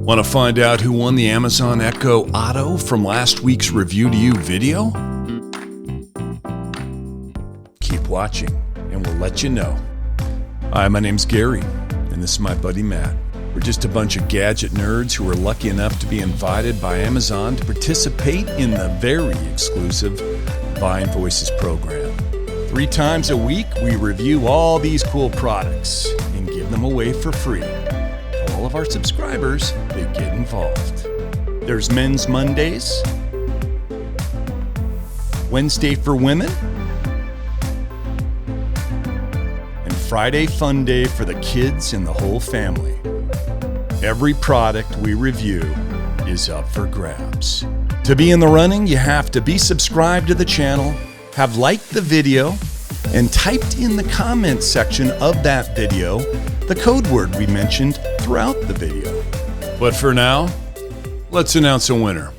Want to find out who won the Amazon Echo Auto from last week's Review to You video? Keep watching and we'll let you know. Hi, my name's Gary, and this is my buddy Matt. We're just a bunch of gadget nerds who are lucky enough to be invited by Amazon to participate in the very exclusive Buying Voices program. 3 times a week, we review all these cool products and give them away for free. All of our subscribers, they get involved. There's Men's Mondays, Wednesday for Women, and Friday Fun Day for the kids and the whole family. Every product we review is up for grabs. To be in the running, you have to be subscribed to the channel, have liked the video, and typed in the comments section of that video the code word we mentioned throughout the video. But for now, let's announce a winner.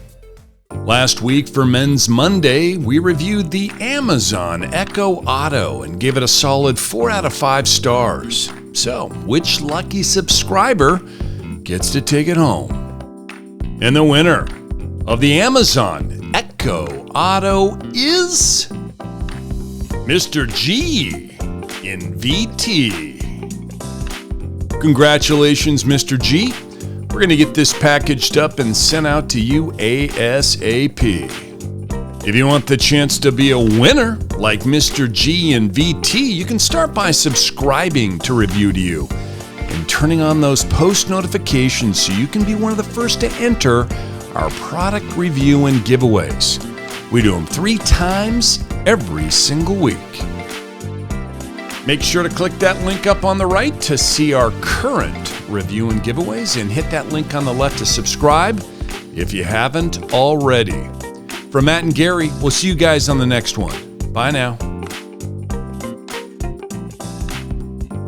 Last week for Men's Monday, we reviewed the Amazon Echo Auto and gave it a solid 4 out of 5 stars. So, which lucky subscriber gets to take it home? And the winner of the Amazon Echo Auto is Mr. G in VT. Congratulations, Mr. G. We're going to get this packaged up and sent out to you ASAP. If you want the chance to be a winner like Mr. G in VT, you can start by subscribing to Review to You and turning on those post notifications so you can be one of the first to enter our product review and giveaways. We do them 3 times every single week. Make sure to click that link up on the right to see our current review and giveaways, and hit that link on the left to subscribe if you haven't already. From Matt and Gary, we'll see you guys on the next one. Bye now.